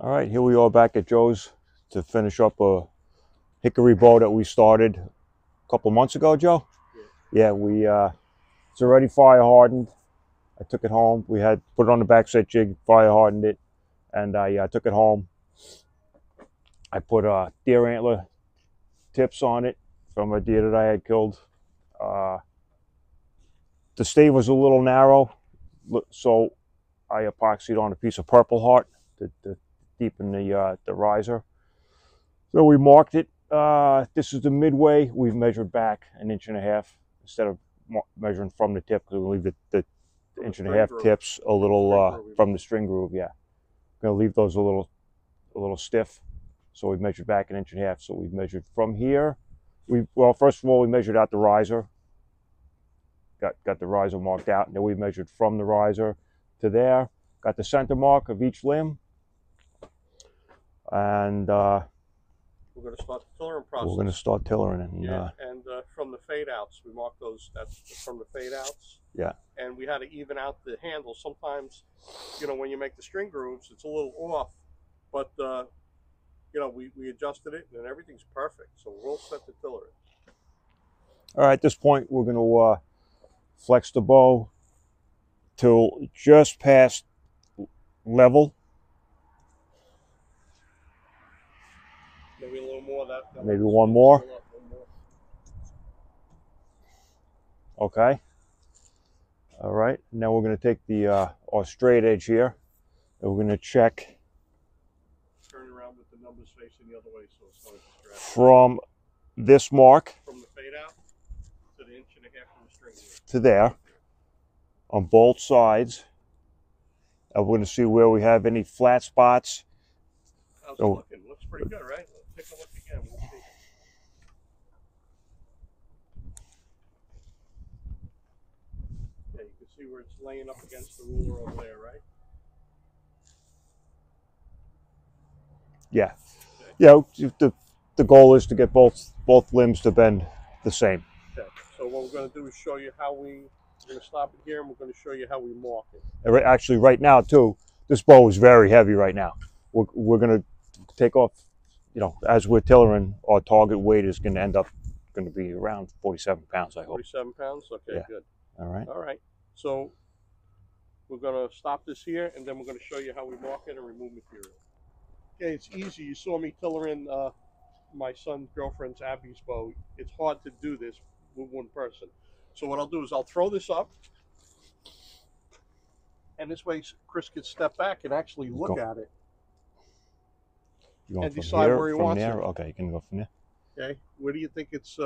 All right, here we are back at Joe's to finish up a hickory bow that we started a couple months ago, Joe. Yeah, it's already fire hardened. I took it home. We had put it on the backset jig, fire hardened it, and I took it home. I put deer antler tips on it from a deer that I had killed. The stave was a little narrow, so I epoxied on a piece of Purple Heart to deepen the riser. So we marked it. This is the midway. We've measured back 1.5 inches instead of measuring from the tip, because we leave the 1.5 inch tips a little from the string groove. Yeah, gonna leave those a little stiff. So we measured back 1.5 inches. So we measured from here. Well, first of all, we measured out the riser. Got the riser marked out, and then we measured from the riser to there. Got the center mark of each limb, and we're going to start the tillering process. We're going to start tillering, and from the fade outs, we mark those. That's from the fade outs. Yeah. And we had to even out the handle. Sometimes, when you make the string grooves, it's a little off, but we adjusted it, and everything's perfect. So we'll set the tiller. All right. At this point, we're going to flex the bow till just past level. Maybe a little more. Maybe one more. Okay. All right. Now we're going to take our straight edge here, and we're going to check. Turn around with the numbers facing the other way, so it's not a distraction. From this mark. From the fade out to the 1.5 inches from the string here. To there, on both sides. And we're going to see where we have any flat spots. How's it looking? Looks pretty good, right? Let's take a look again. We'll see. Yeah, you can see where it's laying up against the ruler over there, right? Yeah. Okay. Yeah, the goal is to get both limbs to bend the same. Okay. So what we're going to do is show you how we're going to stop it here, and we're going to show you how we mark it. Actually, right now, too, this bow is very heavy right now. We're going to take off, as we're tillering, our target weight is going to be around 47 pounds, I hope. 47 pounds? Okay, yeah. Good. All right. All right. So we're going to stop this here, and then we're going to show you how we mark it and remove material. Okay, it's easy. You saw me tillering my son's girlfriend's Abby's bow. It's hard to do this with one person. So what I'll do is I'll throw this up, and this way Chris can step back and actually look at it and decide where he wants it. Okay, you can go from there. Okay, where do you think it's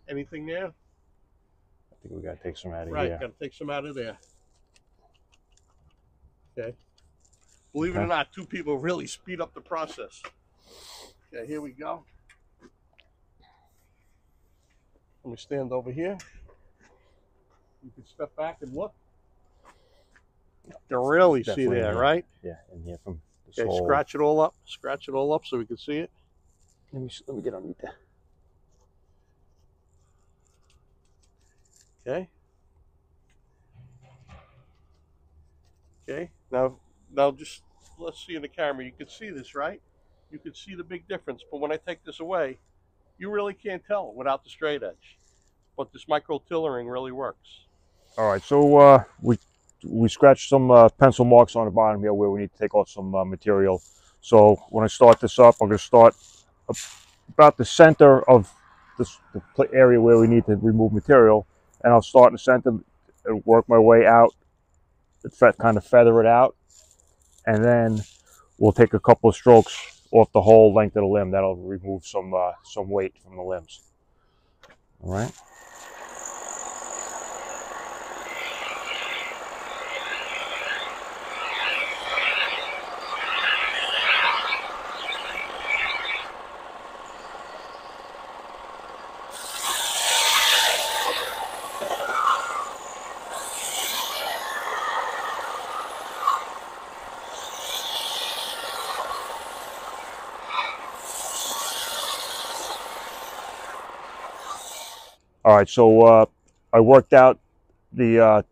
anything there? I think we got to take some out of here. Right, got to take some out of there. Okay. Believe it or not, 2 people really speed up the process. Okay, here we go. Let me stand over here. You can step back and look. You can really see there, right? Yeah, in here from this okay, scratch it all up. Scratch it all up so we can see it. Let me get underneath there. Okay. Okay. Now just let's see in the camera. You can see this, right? You can see the big difference. But when I take this away, you really can't tell without the straight edge. But this micro tillering really works. All right, so we scratched some pencil marks on the bottom here where we need to take off some material. So when I start this up, I'm going to start about the center of the area where we need to remove material, and I'll start in the center and work my way out, kind of feather it out, and then we'll take a couple of strokes off the whole length of the limb. That'll remove some weight from the limbs. All right. All right, so I worked out the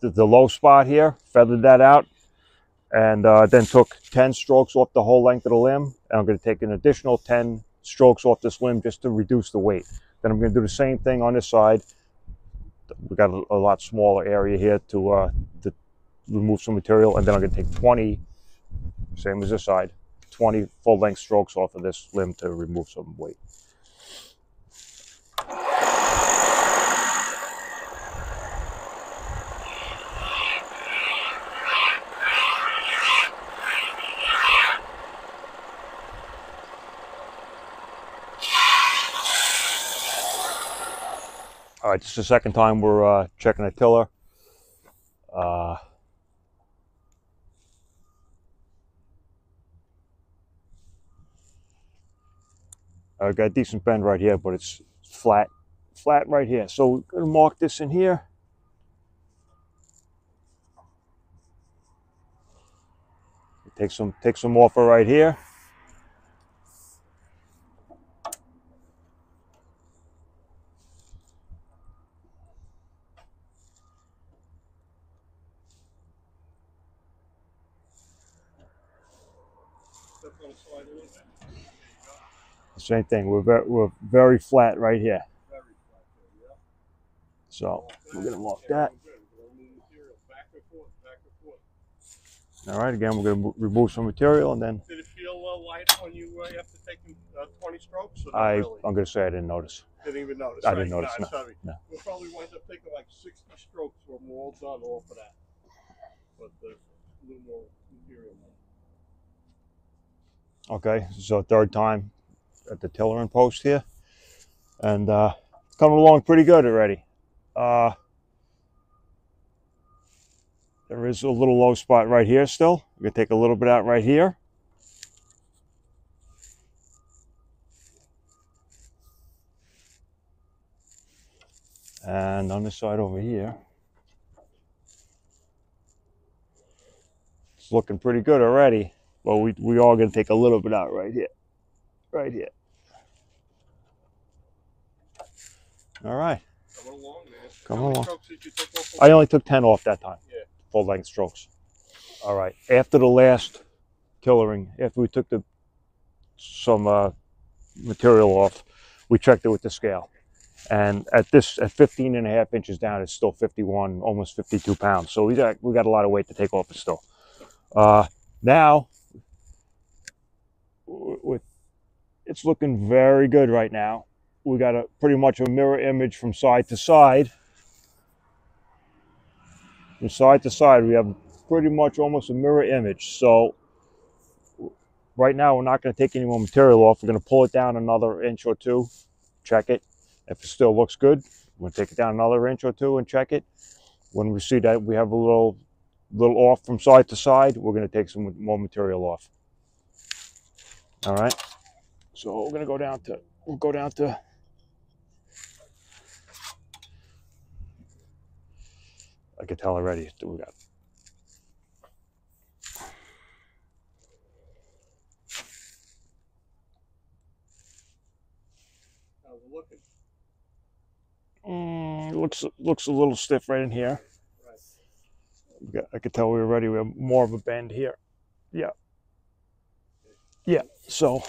low spot here, feathered that out, and then took 10 strokes off the whole length of the limb. And I'm going to take an additional 10 strokes off this limb just to reduce the weight. Then I'm going to do the same thing on this side. We got a lot smaller area here to remove some material, and then I'm going to take 20, same as this side, 20 full-length strokes off of this limb to remove some weight. All right, this is the second time we're checking the tiller. I've got a decent bend right here, but it's flat right here. So we're going to mark this in here. Take some off of right here. Same thing. We're very flat right here. So we're going to mark that. All right, again, we're going to remove some material and then... Did it feel lighter when you after taking 20 strokes? Or I'm really? going to say I didn't notice. Didn't even notice. I didn't notice, no. We'll probably wind up taking like 60 strokes when we're all done off of that. But a little more material. Okay, so third time at the tiller and post here. And it's coming along pretty good already. There is a little low spot right here still. We're going to take a little bit out right here. And on this side over here, it's looking pretty good already. But we are going to take a little bit out right here. Right here. All right. Coming along, man. Coming How many along. strokes did you take off? I only took 10 off that time. Yeah. Full length strokes. All right. After the last tillering, after we took some material off, we checked it with the scale. And at 15.5 inches down, it's still 51, almost 52 pounds. So we got a lot of weight to take off it still. Now, it's looking very good right now. We got pretty much a mirror image from side to side. From side to side, we have pretty much almost a mirror image. So right now, we're not going to take any more material off. We're going to pull it down another inch or two, check it. If it still looks good, we'll take it down another inch or two and check it. When we see that we have a little off from side to side, we're going to take some more material off. All right. So we're going to go down to, I can tell already we got. How's it looking? Looks a little stiff right in here. Right. I could tell we have more of a bend here. Yeah. Yeah. So.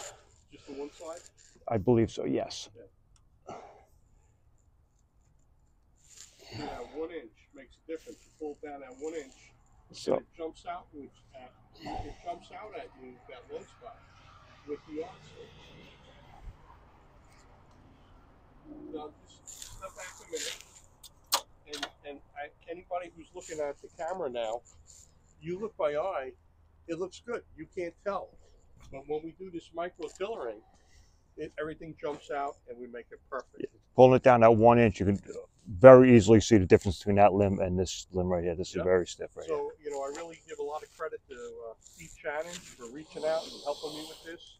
Just the one side? I believe so. Yes. Okay. Yeah, 1 inch makes a difference. You pull it down at 1 inch, So and it jumps out at you that low spot with the offset. Now, just step back a minute, and anybody who's looking at the camera now, you look by eye, it looks good. You can't tell, but when we do this micro tillering, everything jumps out, and we make it perfect. yeah, pulling it down at 1 inch, you can very easily see the difference between that limb and this limb right here. This is very stiff right here. So, you know, I really give a lot of credit to Steve Channing for reaching out and helping me with this.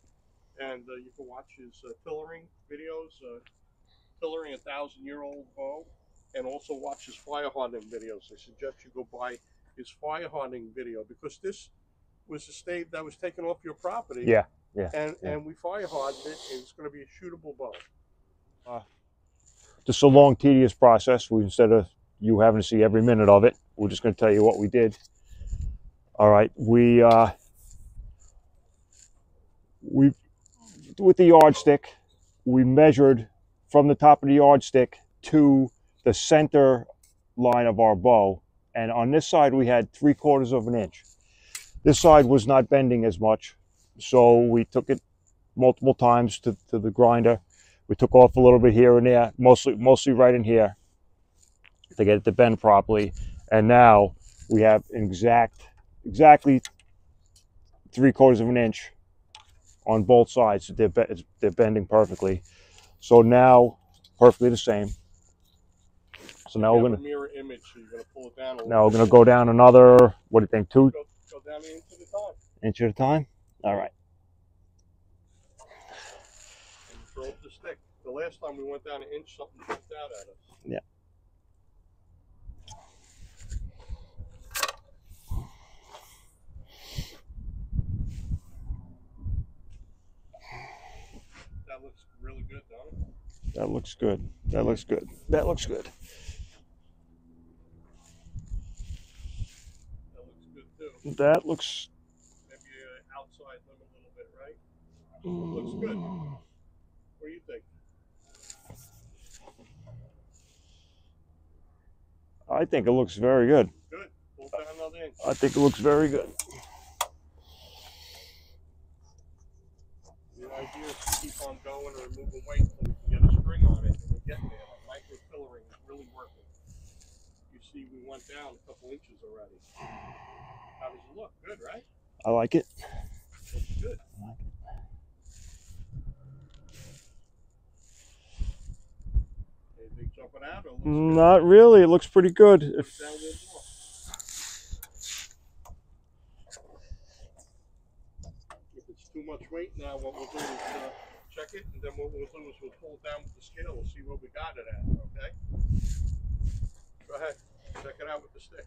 And you can watch his tillering videos, tillering a 1,000-year-old bow, and also watch his fire haunting videos. I suggest you go buy his fire haunting video, because this was a stave that was taken off your property. Yeah. And we fire hardened it, and it's going to be a shootable bow. Just a long, tedious process. Instead of you having to see every minute of it, we're just going to tell you what we did. All right, we with the yardstick, we measured from the top of the yardstick to the center line of our bow, and on this side we had 3/4 of an inch. This side was not bending as much, so we took it multiple times to the grinder. We took off a little bit here and there, mostly right in here, to get it to bend properly. And now we have exactly 3/4 of an inch on both sides. They're bending perfectly. So now, perfectly the same. So now we're gonna mirror image. So you're gonna pull it down. Now we're gonna go down another. What do you think? Go down an inch at a time. Inch at a time. All right. And throw up the stick. The last time we went down an inch, something jumped out at us. Yeah. That looks really good, don't it? That looks good. That looks good. That looks good. That looks good too. That looks. Maybe outside limb a little bit, right? Looks good. What do you think? I think it looks very good. Good. Pull down another inch. I think it looks very good. The idea is to keep on going and removing weight until we can get a string on it, and we're getting there. That micro pillaring is really working. You see, we went down a couple inches already. How does it look? Good, right? I like it. Looks good. Anything jumping out? Or looks good? Not really. It looks pretty good. Down a little more. If it's too much weight now, what we'll do is check it, and then what we'll do is we'll pull it down with the scale and see what we got it at, okay? Go ahead. Check it out with the stick.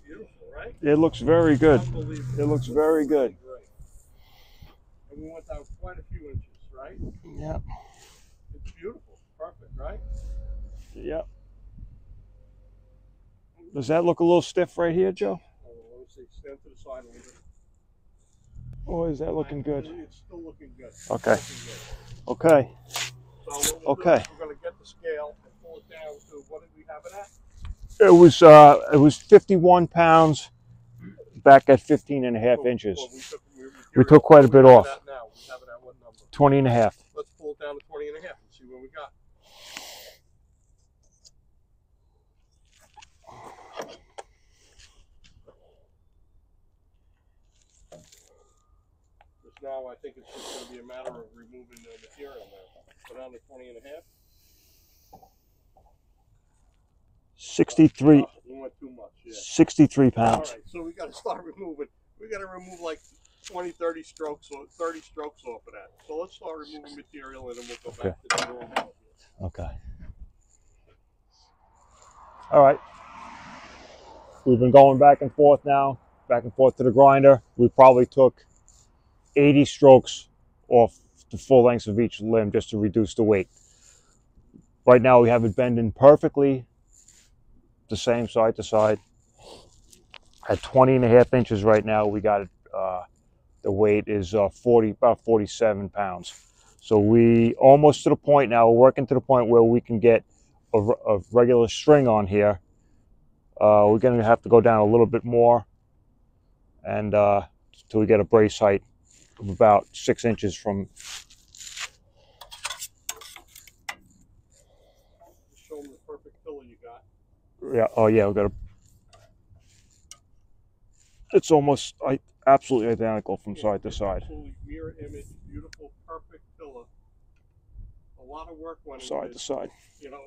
Beautiful, right? It looks very good. Unbelievable. It looks very good. Great. And we went down quite a few inches, right? Yeah. It's beautiful. Perfect, right? Yeah. Does that look a little stiff right here, Joe? Let me see. Stand to the side a little bit. Or is that looking good? It's still looking good. Okay. Looking good. Okay. So what we'll Okay. do is we're going to get the scale and pull it down to, what did we have it at? It was 51 pounds back at 15.5 inches. Well, We took quite a bit off. Now. We have it at what number? 20.5. Let's pull it down to 20.5 and see what we got. Just now, I think it's just going to be a matter of removing the material now. Put on the 20.5. 63. Oh, we went too much. Yeah. 63 All pounds. right, so we got to start removing. We got to remove like 20, 30 strokes or 30 strokes off of that. So let's start removing material, and then we'll go back to the normal. Okay. All right. We've been going back and forth now, back and forth to the grinder. We probably took 80 strokes off the full length of each limb just to reduce the weight. Right now we have it bending perfectly the same side to side. At 20.5 inches right now, we got it. The weight is about 47 pounds. So we almost to the point now, we're working to the point where we can get a regular string on here. We're going to have to go down a little bit more, and till we get a brace height of about 6 inches from. Just show them the perfect pillow you got. Yeah. Oh yeah, we got a. It's almost absolutely identical from side to side. Absolutely mirror image, beautiful, perfect pillow. A lot of work went into Side to this. side. You know,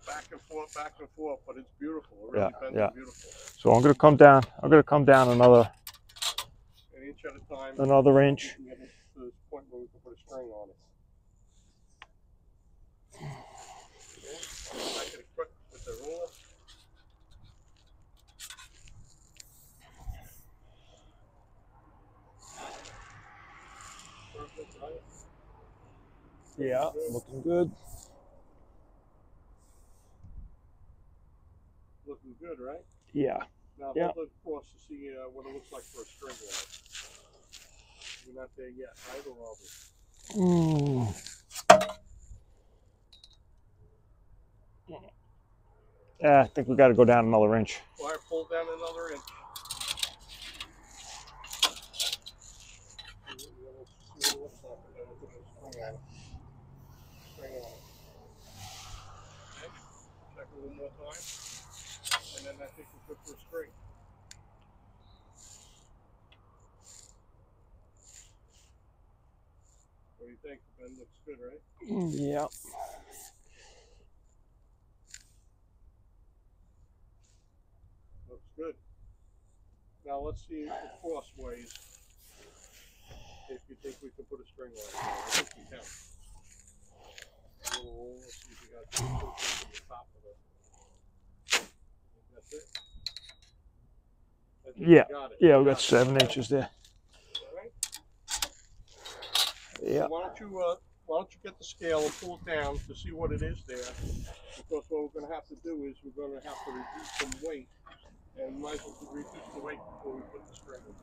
back and forth, but it's beautiful. It really bends beautiful. So I'm gonna come down. I'm gonna come down another An inch at a time. another inch. We can get it to this point where we can put a string on it. Okay. Back it quick with the ruler. Perfect, right? Yeah, looking good. good, right? Yeah. Now Yeah. hold it across to see what it looks like for a string line. We're not there yet, right? Or are we? Yeah, I think we got to go down another inch. All right, pull down another inch. See what it looks like, and then we'll put a string on it. String on it. Okay? Check it one more time. And then I think we're good for a string. What do you think? The bend looks good, right? Yeah. Looks good. Now let's see the crossways. If you think we can put a string on it. I think we can. Let's see if we got two things on the top of it. That's it. I think Yeah. we got it. Yeah, we got 7 inches there. All right. Yeah. So why don't you get the scale and pull it down to see what it is there? Because what we're going to have to do is we're going to have to reduce some weight, and might as well reduce the weight before we put the string in.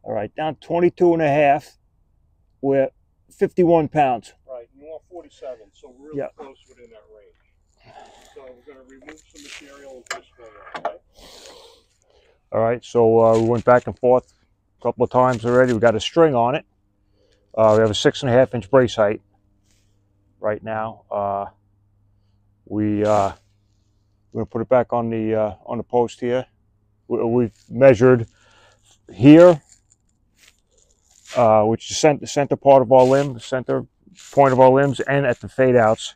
All right, down 22.5. We're 51 pounds. Right, you want 47, so we're really close within that range. So we're going to remove some material and put a string on, okay? All right, so we went back and forth a couple of times already. We got a string on it. We have a 6.5 inch brace height right now. We're gonna put it back on the post here. We've measured here, which is the center part of our limb, the center point of our limbs, and at the fade outs,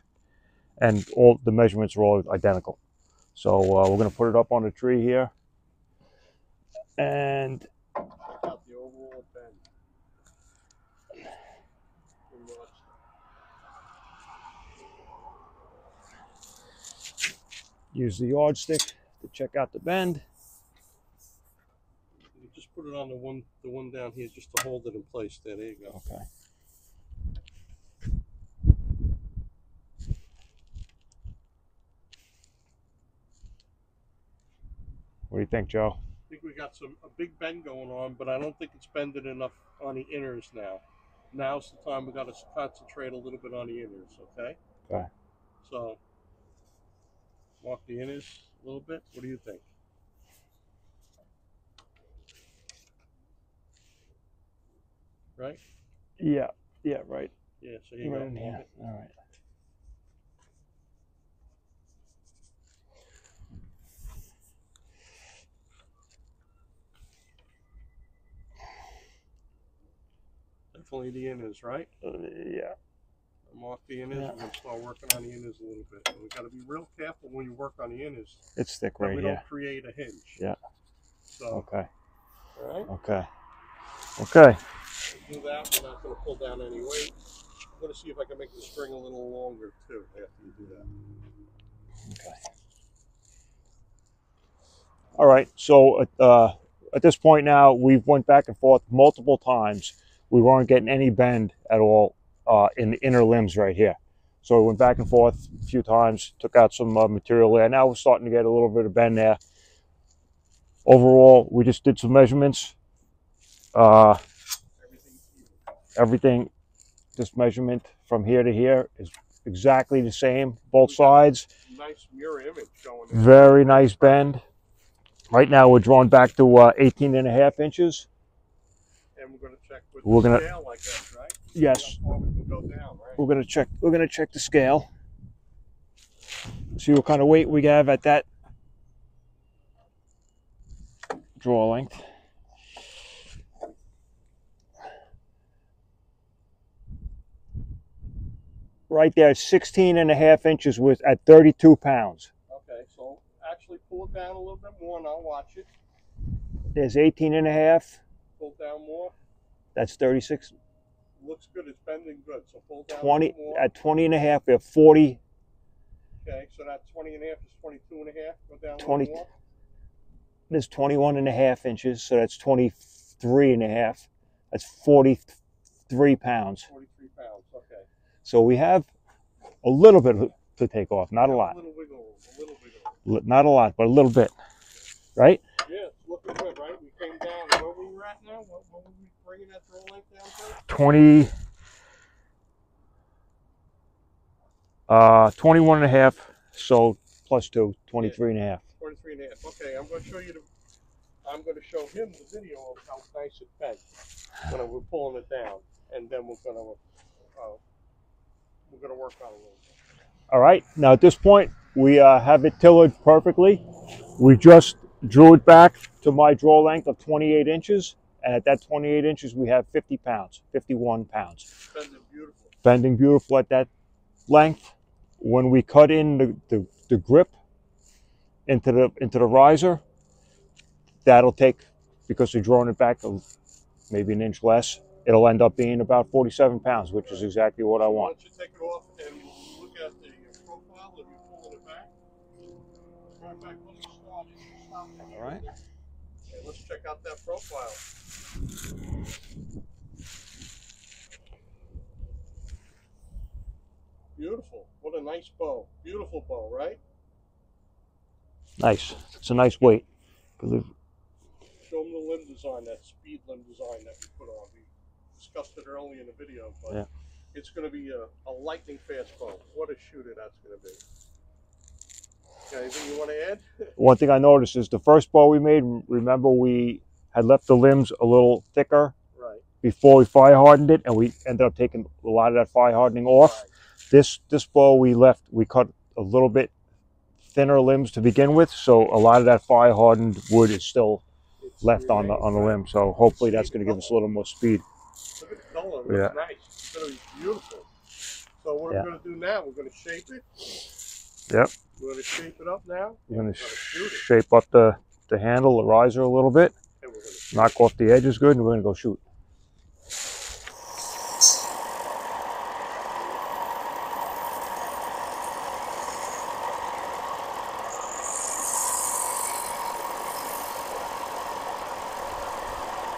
and all the measurements are all identical. So we're gonna put it up on the tree here, and check out the overall bend. use the yardstick to check out the bend. You just put it on the one down here just to hold it in place. There you go. Okay. What do you think, Joe? I think we got a big bend going on, but I don't think it's bended enough on the inners now. Now's the time we got to concentrate a little bit on the inners, okay? Okay. So, mark the inners a little bit. What do you think? Right? Yeah. Yeah. Right. Yeah. So here you right go. in here. All right. Definitely the inners, right? Yeah. Mark the inners. Yeah. We're going to start working on the inners a little bit. And we got to be real careful when you work on the inners. It's thick that right we here. don't create a hinge. Yeah. So. Okay. All right. Okay. Okay. Do that. We're not going to pull down any weight. I'm going to see if I can make the string a little longer too after you do that. Okay. All right. So at this point now, we've went back and forth multiple times. We weren't getting any bend at all in the inner limbs right here. So we went back and forth a few times, took out some material there. Now we're starting to get a little bit of bend there. Overall, we just did some measurements. Everything, this measurement from here to here is exactly the same, both sides. Nice mirror image going. Very nice bend. Right now we're drawn back to 18.5 inches. And we're going to check with the scale like that, right? Yes. We can go down, right? We're going to check the scale. See what kind of weight we have at that draw length. Right there, 16.5 inches with at 32 pounds. Okay, so actually pull it down a little bit more and I'll watch it. There's 18.5. Pull down more. That's 36. Looks good, it's bending good. So pull down 20 more. at 20.5, we have 40. Okay, so that 20.5 is 22.5. Go down 20. more. There's 21.5 inches, so that's 23.5. That's 40. 43 pounds. 43 pounds, okay. So we have a little bit to take off, not a lot. A little wiggle room, a little wiggle room. Not a lot, but a little bit, right? Yeah, it's looking good, right? We came down, where we were at now? What were we bringing that draw length down to? 21 and a half, so plus 2, 23 and a half. 23 and a half. Okay, I'm going to show you I'm going to show him the video of how nice it bent when we're pulling it down, and then we're going to work on it a little bit. All right, now at this point, we have it tillered perfectly. We just drew it back to my draw length of 28 inches, and at that 28 inches, we have 50 pounds, 51 pounds. Bending beautiful. Bending beautiful at that length. When we cut in the grip into the riser, that'll take, because we're drawing it back maybe an inch less, it'll end up being about 47 pounds, which is exactly what I want. Why don't you take it off and look at the profile of you pulling it back? Right back when you started. All right. Okay, let's check out that profile. Beautiful. What a nice bow. Beautiful bow, right? Nice. It's a nice weight. Show them the limb design, that speed limb design that we put on. We discussed it early in the video, but yeah, it's going to be a lightning fast bow. What a shooter that's going to be. Okay, anything you want to add? One thing I noticed is the first bow we made, remember we had left the limbs a little thicker before we fire hardened it, and we ended up taking a lot of that fire hardening off. Right. This bow we cut a little bit thinner limbs to begin with, so a lot of that fire hardened wood is still left on the limb. So hopefully that's going to give us a little more speed. Look at the color, it looks nice. It's going to be beautiful. So what we're going to do now, we're going to shape it. Yep. We're going to shape it up now. We're going to shape up the handle, the riser a little bit, and we're going to knock off the edges good, and we're going to go shoot.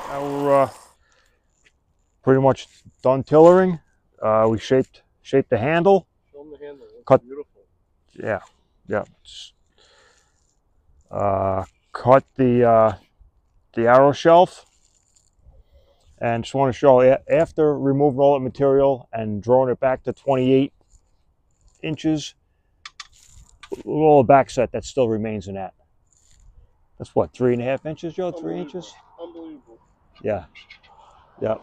Now we're pretty much done tillering. We shaped the handle. Show them the handle. It's cut, beautiful. Yeah. Cut the arrow shelf, and just want to show after removing all the material and drawing it back to 28 inches, a little back set that still remains in that. That's what, 3.5 inches, Joe? 3 inches? Unbelievable. Yeah.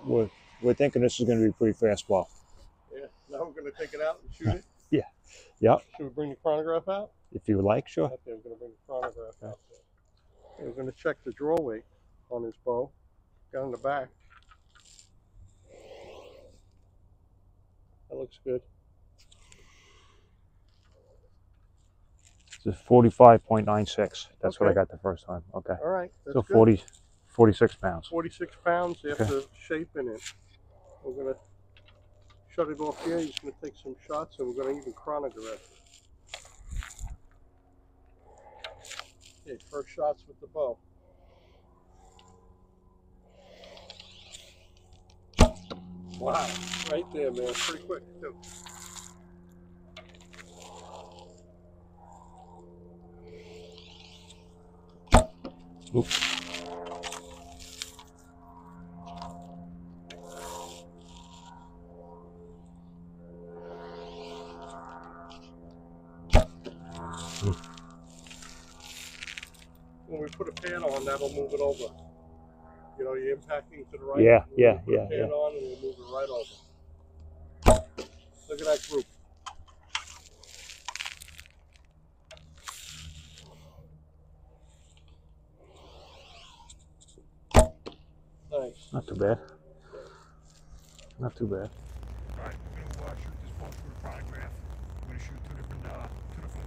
We're thinking this is going to be a pretty fast bow. Yeah. Now we're going to take it out and shoot it. Yeah. Yep. Should we bring the chronograph out? If you would like, sure. Okay, we're going to bring the chronograph out. Okay, we're going to check the draw weight on his bow. Got in the back. That looks good. It's 45.96. That's what I got the first time. Okay. All right. That's so good. 46 pounds. 46 pounds after shaping it. We're going to shut it off here. He's going to take some shots, and we're going to even chronograph it. Okay, first shots with the bow. Wow, right there, man. Pretty quick, too. Oops. When we put a pan on, that'll move it over. You know, you're impacting to the right. Yeah. Put a pan on and we'll move it right over. Look at that group. Nice. Not too bad. Not too bad. All right, we're going to shoot this bow through the chronograph. We're going to shoot two different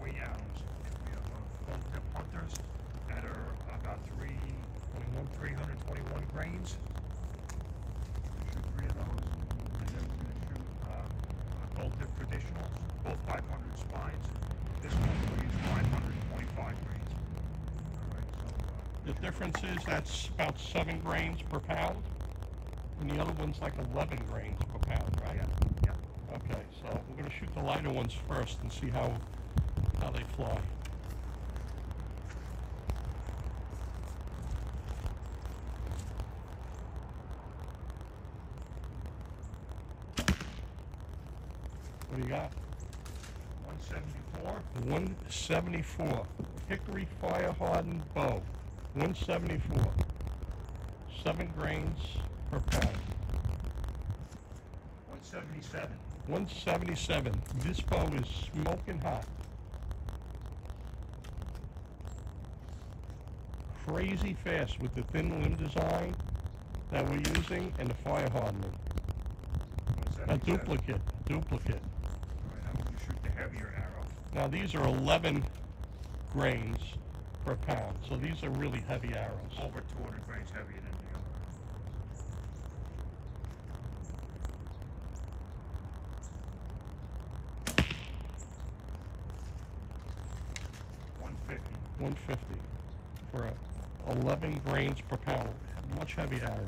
weight animals. We have both tip hunters that are about 321 grains. Shoot 3 of those. And then we're going to shoot gold tip traditional, both 500 spines. This one weighs 525 grains. All right, so The difference is that's about 7 grains per pound. And the other one's like 11 grains per pound, right? Yeah. Okay, so we're going to shoot the lighter ones first and see how they fly. What do you got? 174. 174. Hickory fire hardened bow. 174. 7 grains per pound. 177. 177. This bow is smoking hot. Crazy fast with the thin limb design that we're using and the fire hardening. A 177. duplicate. All right, now we're going to shoot the heavier arrow. Now these are 11 grains per pound, so these are really heavy arrows. Over 200 grains heavier than the other. 150 for 11 grains per pound. Much heavier arrow.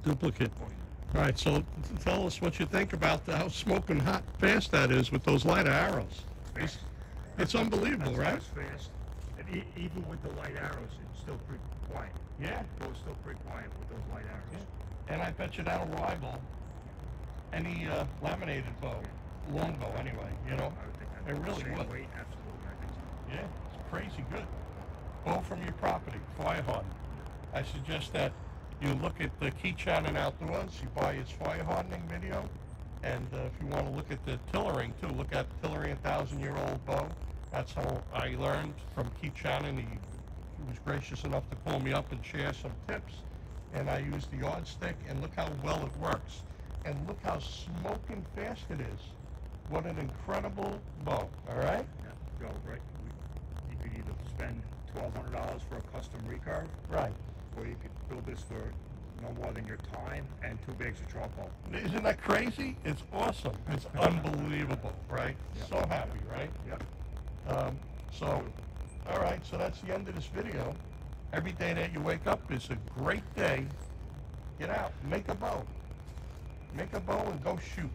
Duplicate. All right, so tell us what you think about how smoking hot fast that is with those lighter arrows. It's unbelievable, right? That's fast. And even with the light arrows, it's still pretty quiet. Yeah. It goes still pretty quiet with those light arrows. And I bet you that'll rival any laminated bow, long bow anyway, you know? I would think It that's really the same would. weight, absolutely. I think so. Yeah, it's crazy good. Bow from your property, fire hardened. I suggest that you look at the Keith Channon Outdoors, you buy his fire hardening video, and if you want to look at the tillering too, look at tillering 1,000-year-old bow. That's how I learned from Keith Channon. He was gracious enough to pull me up and share some tips, and I used the yardstick, and look how well it works. And look how smoking fast it is. What an incredible bow, all right? Yeah, Joe, right. You could either spend $1,200 for a custom recurve, Right. or you could build this for no more than your time and 2 bags of charcoal. Isn't that crazy? It's awesome. It's unbelievable, right? Yeah. So happy, right? Yep. So, all right, so that's the end of this video. Every day that you wake up is a great day. Get out, make a bow. Make a bow and go shoot.